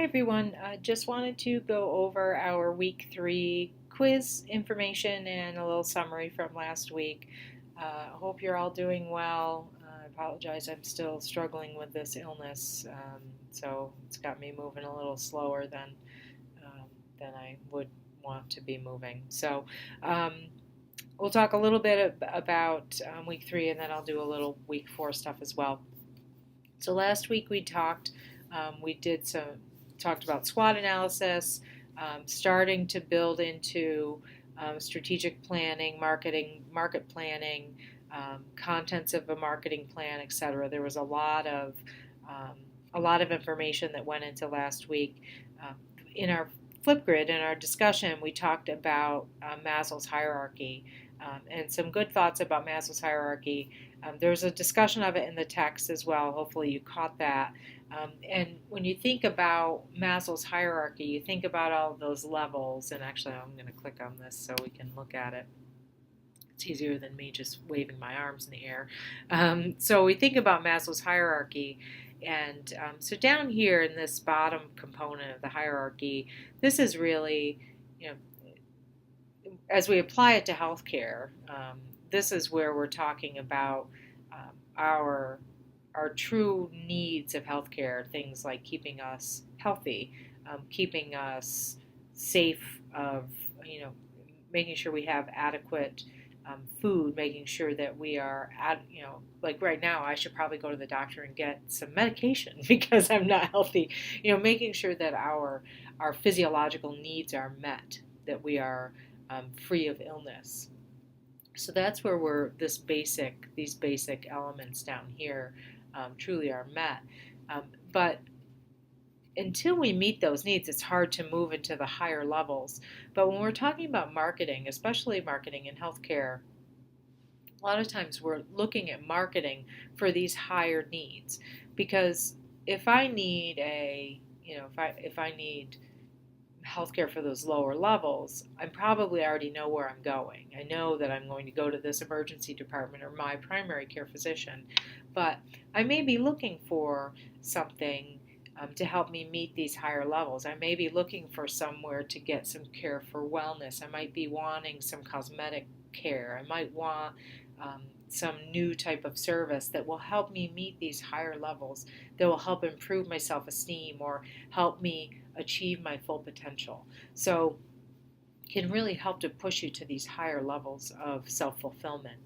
everyone. Just wanted to go over our week 3 quiz information and a little summary from last week. Hope you're all doing well. I apologize, I'm still struggling with this illness, so it's got me moving a little slower um, than I would want to be moving. So um, we'll talk a little bit about week 3, and then I'll do a little week 4 stuff as well. So last week we did talked about SWOT analysis, starting to build into strategic planning, market planning, contents of a marketing plan, etc. There was a lot of information that went into last week. Um, in our Flipgrid, in our discussion, we talked about Maslow's hierarchy and some good thoughts about Maslow's hierarchy. There's a discussion of it in the text as well. Hopefully, you caught that. And when you think about Maslow's hierarchy, you think about all of those levels. And actually, I'm going to click on this so we can look at it. It's easier than me just waving my arms in the air. So we think about Maslow's hierarchy. And so down here in this bottom component of the hierarchy, this is really, you know, as we apply it to healthcare, this is where we're talking about our true needs of healthcare, things like keeping us healthy, keeping us safe, making sure we have adequate food, making sure that we are like right now, I should probably go to the doctor and get some medication because I'm not healthy. Making sure that our physiological needs are met, that we are free of illness. So that's where these basic elements down here truly are met. But until we meet those needs, it's hard to move into the higher levels. But when we're talking about marketing, especially marketing in healthcare, a lot of times we're looking at marketing for these higher needs. Because if I need if I need healthcare for those lower levels, I probably already know where I'm going. I know that I'm going to go to this emergency department or my primary care physician, but I may be looking for something to help me meet these higher levels. I may be looking for somewhere to get some care for wellness. I might be wanting some cosmetic care. I might want some new type of service that will help me meet these higher levels, that will help improve my self-esteem or help me achieve my full potential. So it can really help to push you to these higher levels of self-fulfillment.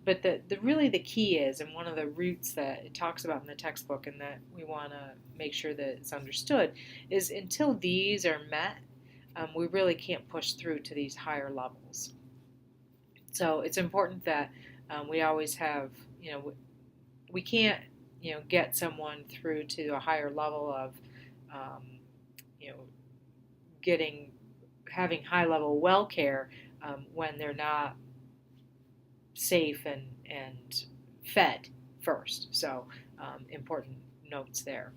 But really the key is, and one of the roots that it talks about in the textbook and that we want to make sure that it's understood, is until these are met, we really can't push through to these higher levels. So it's important that we always have, we can't, get someone through to a higher level of, um, you know, having high level well care when they're not safe and fed first. So important notes there.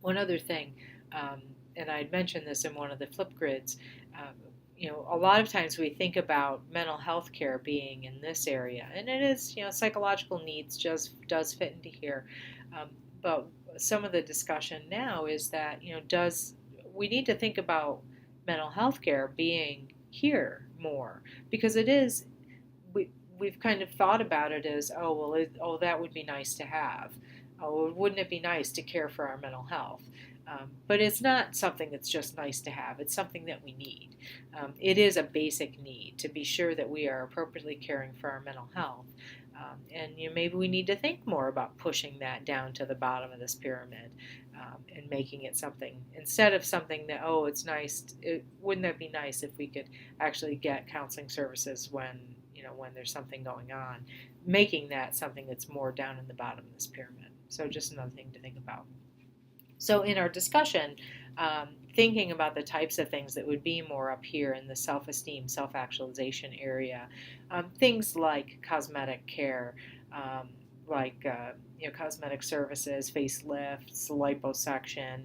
One other thing, and I mentioned this in one of the Flipgrids, a lot of times we think about mental health care being in this area, and it is, psychological needs just does fit into here. But some of the discussion now is that, we need to think about mental health care being here more, because it is, we've kind of thought about it as, that would be nice to have. Oh, wouldn't it be nice to care for our mental health? But it's not something that's just nice to have. It's something that we need. It is a basic need to be sure that we are appropriately caring for our mental health. And maybe we need to think more about pushing that down to the bottom of this pyramid and making it something, instead of something that, it's nice. Wouldn't that be nice if we could actually get counseling services when there's something going on? Making that something that's more down in the bottom of this pyramid. So just another thing to think about. So in our discussion, thinking about the types of things that would be more up here in the self-esteem, self-actualization area, things like cosmetic care, like cosmetic services, facelifts, liposuction,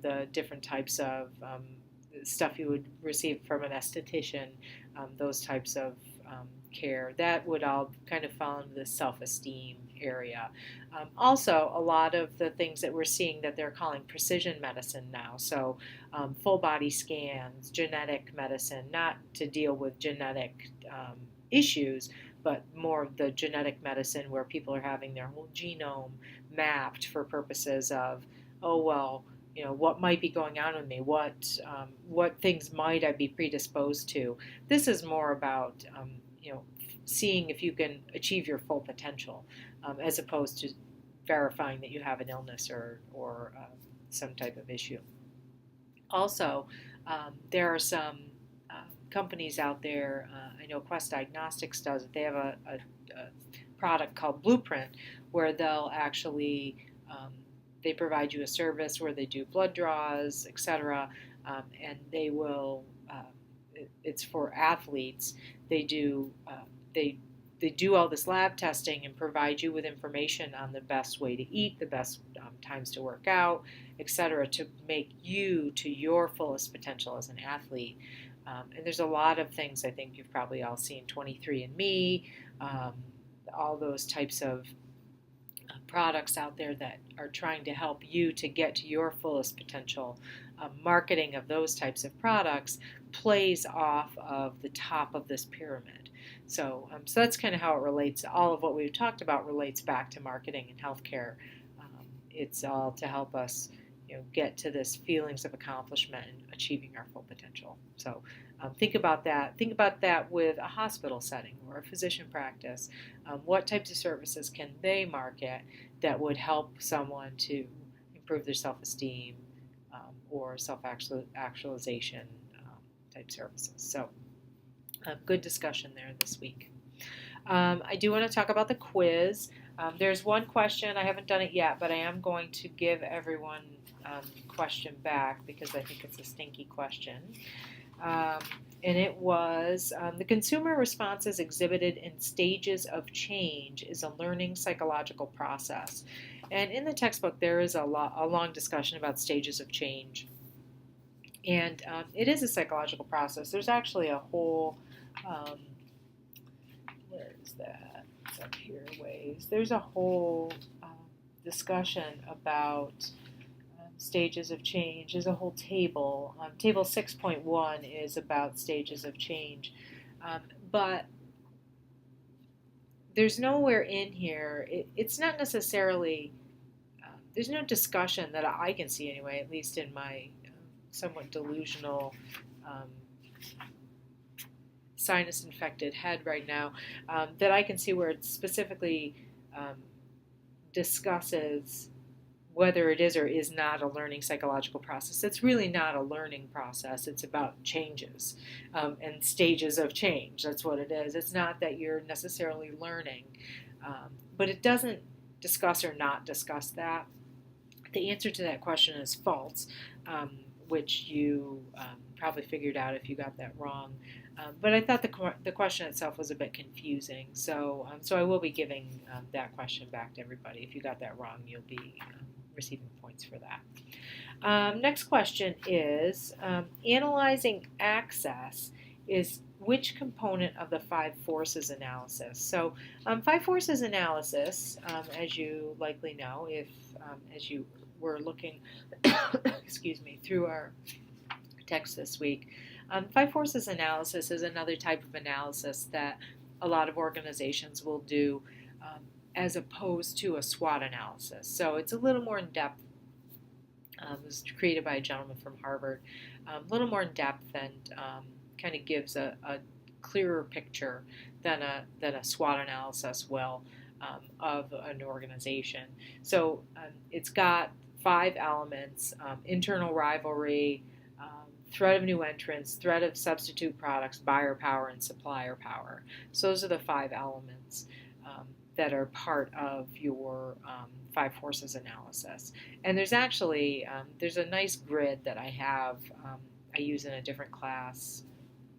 the different types of stuff you would receive from an esthetician, those types of care, that would all kind of fall into the self-esteem area. Also, a lot of the things that we're seeing that they're calling precision medicine now, so full body scans, genetic medicine, not to deal with genetic issues, but more of the genetic medicine where people are having their whole genome mapped for purposes of, oh, well, what might be going on with me? What things might I be predisposed to? This is more about, seeing if you can achieve your full potential, as opposed to verifying that you have an illness or some type of issue. Also, there are some companies out there. I know Quest Diagnostics does it. They have a product called Blueprint, where they'll actually they provide you a service where they do blood draws, etc., and they will. It's for athletes. They do they do all this lab testing and provide you with information on the best way to eat, the best times to work out, etc., to make you to your fullest potential as an athlete. And there's a lot of things I think you've probably all seen, 23andMe, all those types of products out there that are trying to help you to get to your fullest potential. Marketing of those types of products plays off of the top of this pyramid. So that's kind of how it relates. All of what we've talked about relates back to marketing and healthcare. It's all to help us, get to this feelings of accomplishment and achieving our full potential. So think about that. Think about that with a hospital setting or a physician practice. What types of services can they market that would help someone to improve their self-esteem or self-actualization type services? So good discussion there this week. I do want to talk about the quiz. There's one question, I haven't done it yet, but I am going to give everyone question back because I think it's a stinky question. And it was, the consumer responses exhibited in stages of change is a learning psychological process. And in the textbook, there is a long discussion about stages of change. And it is a psychological process. There's actually a whole, where is that? It's up here ways. There's a whole discussion about stages of change. There's a whole table. Table 6.1 is about stages of change. But there's nowhere in here, it's not necessarily, there's no discussion that I can see anyway, at least in my somewhat delusional sinus infected head right now, that I can see where it specifically discusses whether it is or is not a learning psychological process. It's really not a learning process. It's about changes and stages of change. That's what it is. It's not that you're necessarily learning, but it doesn't discuss or not discuss that. The answer to that question is false, which you probably figured out if you got that wrong. But I thought the question itself was a bit confusing, so I will be giving that question back to everybody. If you got that wrong, you'll be receiving points for that. Next question is, analyzing access is which component of the five forces analysis? So five forces analysis, as you likely know, if as you were looking excuse me, through our text this week, five forces analysis is another type of analysis that a lot of organizations will do as opposed to a SWOT analysis. So it's a little more in depth. It was created by a gentleman from Harvard. A little more in depth and kind of gives a clearer picture than a SWOT analysis will of an organization. So it's got five elements: internal rivalry, threat of new entrants, threat of substitute products, buyer power, and supplier power. So those are the five elements that are part of your five forces analysis. And there's actually, there's a nice grid that I have, I use in a different class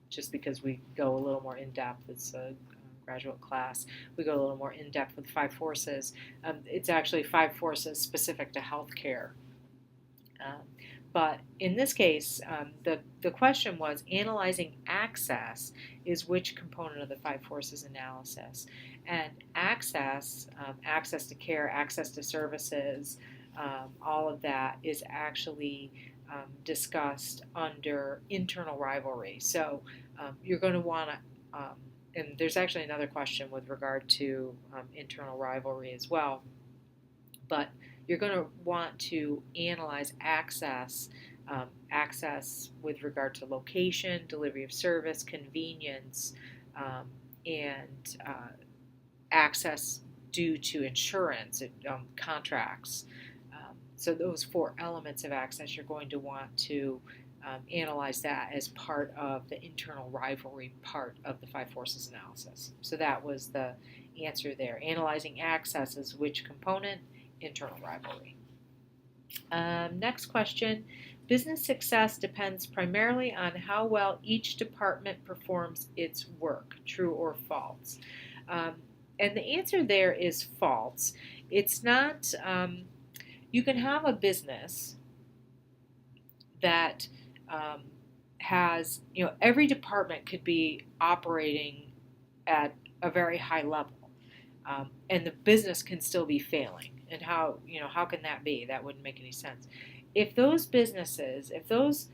just because we go a little more in depth. It's a graduate class. We go a little more in depth with five forces. It's actually five forces specific to healthcare. But in this case, the question was analyzing access is which component of the five forces analysis. And access, access to care, access to services, all of that is actually discussed under internal rivalry. So you're going to want to, and there's actually another question with regard to internal rivalry as well, but you're going to want to analyze access, access with regard to location, delivery of service, convenience, and access due to insurance, contracts. So those four elements of access, you're going to want to analyze that as part of the internal rivalry part of the five forces analysis. So that was the answer there. Analyzing access is which component? Internal rivalry. Next question. Business success depends primarily on how well each department performs its work. True or false? And the answer there is false. It's not, you can have a business that has, every department could be operating at a very high level, and the business can still be failing. And how can that be? That wouldn't make any sense. If those businesses, if those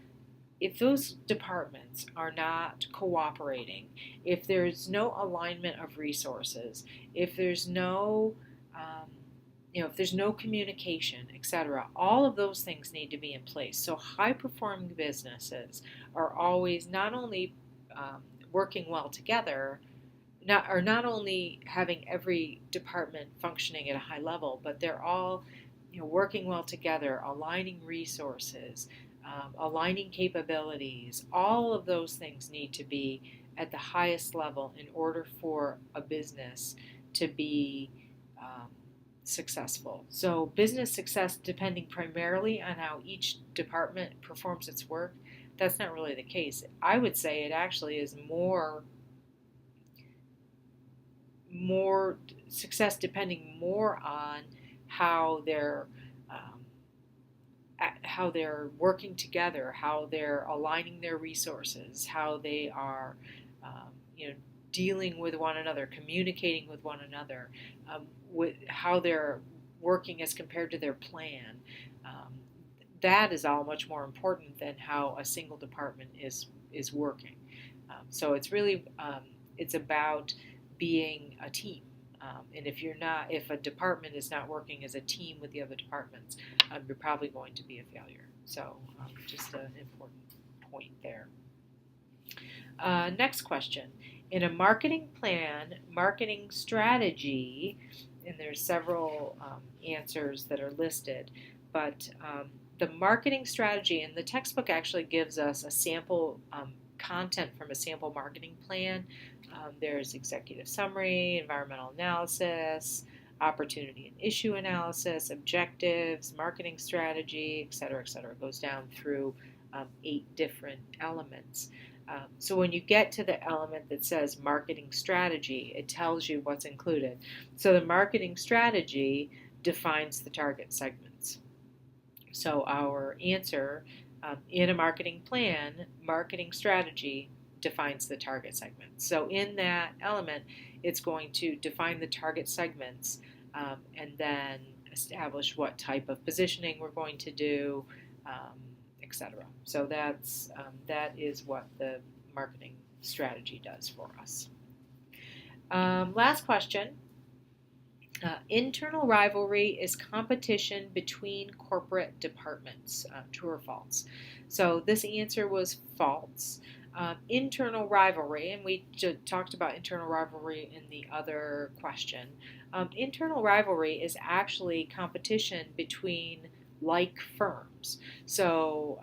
departments are not cooperating, if there's no alignment of resources, if there's no if there's no communication, etc., all of those things need to be in place. So high-performing businesses are always not only working well together, not only having every department functioning at a high level, but they're all working well together, aligning resources, aligning capabilities. All of those things need to be at the highest level in order for a business to be successful. So business success depending primarily on how each department performs its work, that's not really the case. I would say it actually is more success depending more on how they're working together, how they're aligning their resources, how they are dealing with one another, communicating with one another, with how they're working as compared to their plan. That is all much more important than how a single department is working. So it's really it's about being a team. And if a department is not working as a team with the other departments, you're probably going to be a failure. So just an important point there. Next question. In a marketing plan, marketing strategy, and there's several answers that are listed, but the marketing strategy, and the textbook actually gives us a sample content from a sample marketing plan. There's executive summary, environmental analysis, opportunity and issue analysis, objectives, marketing strategy, et cetera, et cetera. It goes down through 8 different elements. So when you get to the element that says marketing strategy, it tells you what's included. So the marketing strategy defines the target segments. So our answer, in a marketing plan, marketing strategy defines the target segments. So in that element, it's going to define the target segments and then establish what type of positioning we're going to do, etc. So that is what the marketing strategy does for us. Last question. Internal rivalry is competition between corporate departments. True or false? So this answer was false. Internal rivalry, and we talked about internal rivalry in the other question. Internal rivalry is actually competition between like firms. So,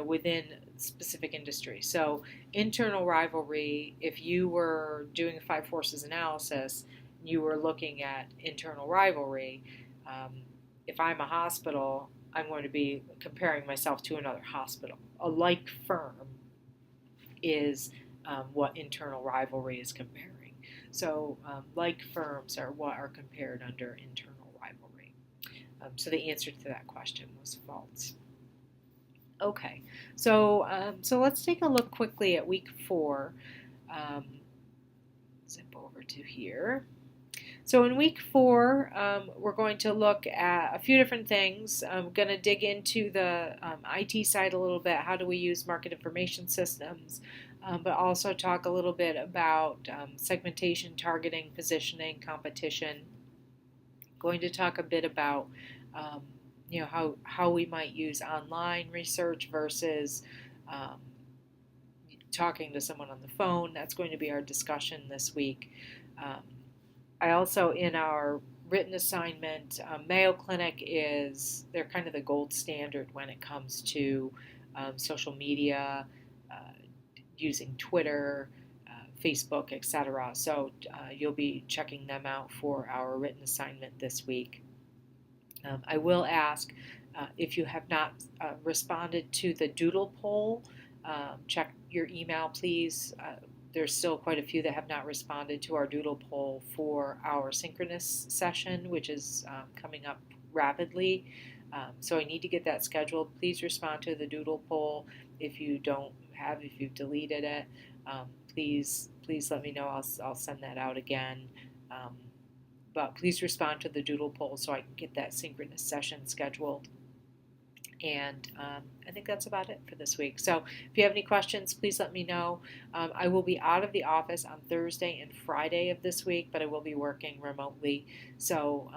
within specific industry. So, internal rivalry, if you were doing a 5 forces analysis, you were looking at internal rivalry. If I'm a hospital, I'm going to be comparing myself to another hospital. A like firm is what internal rivalry is comparing. So like firms are what are compared under internal rivalry. So the answer to that question was false. Okay, so let's take a look quickly at week 4. Zip over to here. So in week 4, we're going to look at a few different things. I'm going to dig into the IT side a little bit. How do we use market information systems? But also talk a little bit about segmentation, targeting, positioning, competition. Going to talk a bit about how we might use online research versus um, talking to someone on the phone. That's going to be our discussion this week. Um, I also, in our written assignment, Mayo Clinic they're kind of the gold standard when it comes to social media, uh, using Twitter, Facebook, etc. So you'll be checking them out for our written assignment this week. I will ask if you have not responded to the doodle poll, check your email, please. There's still quite a few that have not responded to our doodle poll for our synchronous session, which is coming up rapidly. So I need to get that scheduled. Please respond to the doodle poll. If you don't have, if you've deleted it, please let me know. I'll send that out again. But please respond to the doodle poll so I can get that synchronous session scheduled. And I think that's about it for this week. So if you have any questions, please let me know. I will be out of the office on Thursday and Friday of this week, but I will be working remotely. So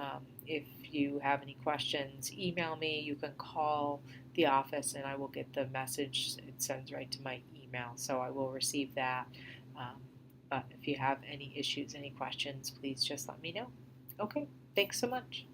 if you have any questions, email me. You can call the office and I will get the message. It sends right to my email, so I will receive that. But if you have any issues, any questions, please just let me know. Okay, thanks so much.